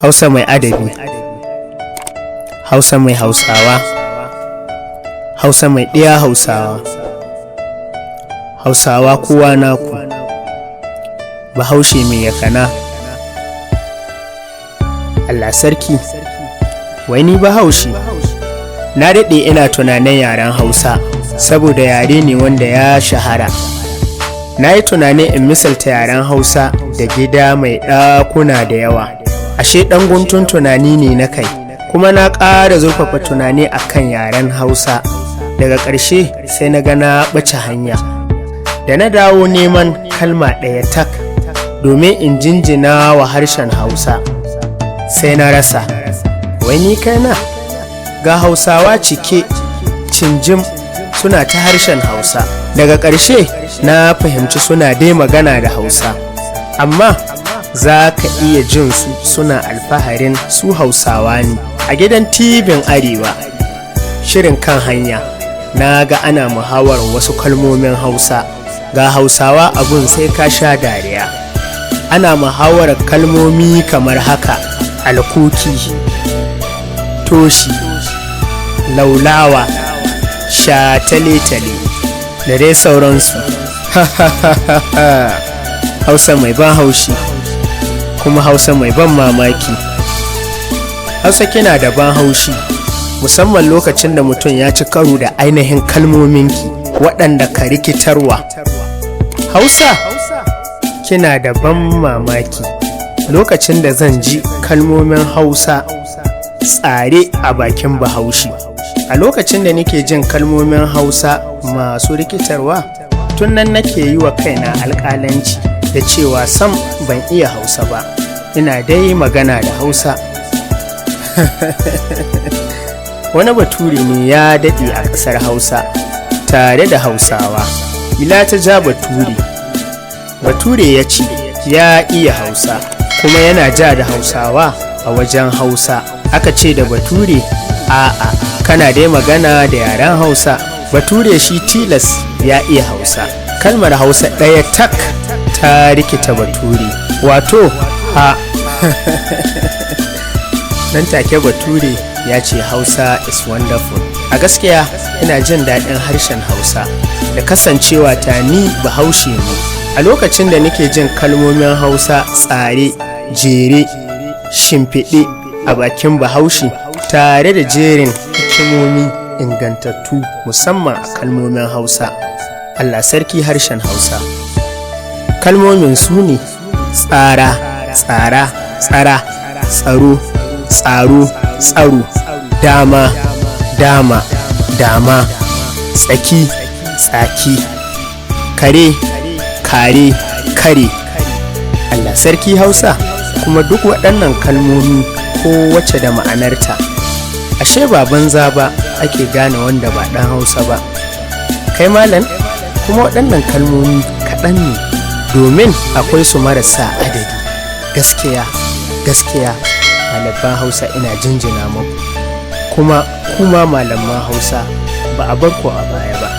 Hausa mai adabi, Hausa mai Hausawa, Hausa mai ɗiya Hausawa, Hausawa kowa naku, Bahaushe mai yakana. Allah sarki, wai ni Bahaushe, na daɗe ina tunanin yaren Hausa saboda yare ne wanda ya shahara. Na yi tunanin in misalta yaren Hausa da gida mai ɗakuna da yawa. Ashe ɗan guntun tunani ne na kai, kuma na ƙara zurfafa tunani a kan yaren Hausa. Daga ƙarshe sai na ga na ɓace hanya, da na dawo neman kalma ɗaya tak domin in jinjina wa harshen Hausa, sai na rasa. Wai ni kaina ga Hausawa cike cinjim suna ta harshen Hausa. Daga ƙarshe na fahimci suna dai magana da Hausa, amma za ka iya jin su suna alfaharin su Hausawa ne. A gidan tibin Arewa, shirin kan hanya, na ga ana muhawarar wasu kalmomin Hausa. Ga Hausawa abun sai ka sha dariya. Ana muhawarar kalmomi kamar haka: alkuki, toshi, laulawa, sha-tale-tale da dai sauransu. Hausa mai ban haushi, kuma Hausa mai ban mamaki. Hausa kina da ban haushi, musamman lokacin da mutum ya ci karo da ainihin kalmominki waɗanda ka rikitarwa. Hausa kina da ban mamaki, lokacin da zan ji kalmomin Hausa tsare a bakin Bahaushe. A lokacin da nake jin kalmomin Hausa masu rikitarwa, tun nan nake yi wa kaina alƙalanci da cewa sam ban iya Hausa ba, ina dai magana da Hausa. Wani bature ne ya daɗe a ƙasar Hausa tare da Hausawa. Ila ta ja bature. Bature ya ce ya iya Hausa kuma yana ja da Hausawa a wajen Hausa. Aka ce da bature, a'a, kana dai magana da yaren Hausa. Bature shi tilas ya iya Hausa. Kalmar Hausa ɗaya tak ta rikita bature, wato ha. Nan take bature ya ce Hausa is wonderful. A gaskiya ina jin daɗin harshen Hausa da kasancewa ta ni Bahaushe ne. A lokacin da nake jin kalmomin Hausa tsare, jere, shimfiɗe a bakin Bahaushe tare da jerin hikimomi ingantattu musamman a kalmomin Hausa. Allah sarki harshen Hausa. Kalmomin su ne tsara, tsara, tsara, tsaro, tsaro, tsaro, dama, dama, dama, tsaki, tsaki, kare, kare, kare. Allah sarki Hausa. Kuma duk waɗannan kalmomi kowace da ma'anarta. Ashe ba banza ba ake gane wanda ba ɗan Hausa ba. Kai malam, kuma waɗannan kalmomi kaɗan ne, domin akwai su marasa adadi. Gaskiya, gaskiya, malaman Hausa ina jinjina muku, kuma malaman Hausa ba a bar ku a baya ba.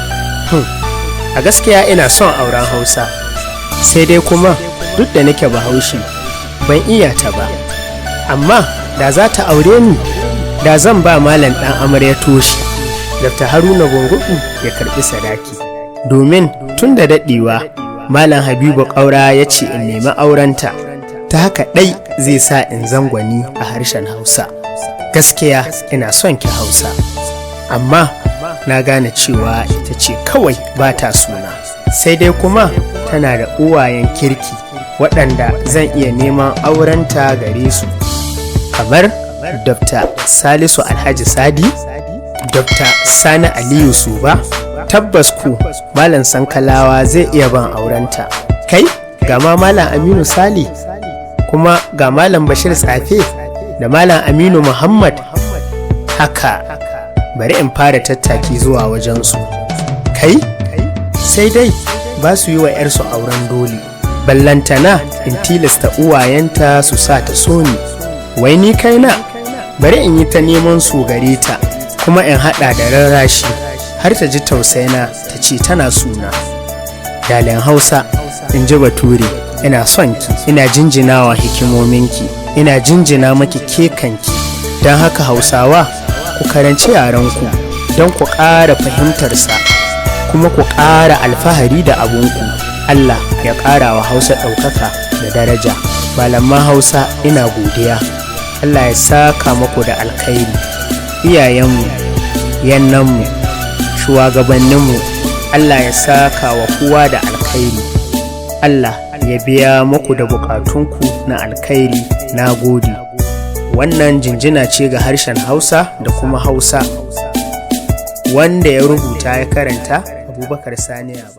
A gaskiya ina son auren Hausa, sai dai kuma duk da nake Bahaushe ban iya ta ba, amma da za ta aure ni, da zan ba malam ɗan amarya toshi, Dr. Haruna Bungudu ya karɓi sadaki, domin tun da daɗewa Malam Habibu Ƙaura ya ce in nemi aurenta, ta haka ɗai zai sa in zangwani a harshen Hausa. Gaskiya ina son ki Hausa, amma na gane cewa ita ce kawai ba ta suna, sai dai kuma tana da uwayen kirki waɗanda zan iya neman aurenta gare su, kamar Dr. Salisu Alhaji Sadi, Dr. Sani Aliyu Suba. Tabbas ku Malam Sankalawa zai iya ban aurenta. Kai ga ma Malam Aminu Sali, kuma ga Malam Bashir Tsafe da Malam Aminu Muhammad. Haka bari in fara tattaki zuwa wajensu. Kai sai dai ba su yi wa 'yarsu auren dole, ballantana in tilasta uwayenta su sa ta so ni. Wai ni kaina bari in yi ta neman su gare ta, kuma in haɗa da rarrashi har ta ji tausayina ta ce tana suna. Dalin Hausa, in ji bature, ina son ki, ina jinjinawa hikimominki. ina jinjina maki ke kanki. Don haka Hausawa, ku karanci yarenku don ku ƙara fahimtarsa kuma ku ƙara alfahari da abunku. Allah ya ƙara wa Hausa ɗaukaka da daraja. Malaman Hausa ina godiya. Allah ya saka muku da alkhairi. Iyayenmu, yannanmu, shugabanninmu, Allah ya saka wa kowa da alkhairi. Allah ya biya muku da bukatunku na alkhairi. Na gode. Wannan jinjina ce ga harshen Hausa da kuma Hausa. Wanda ya rubuta ya karanta Abubakar Sani Yaba.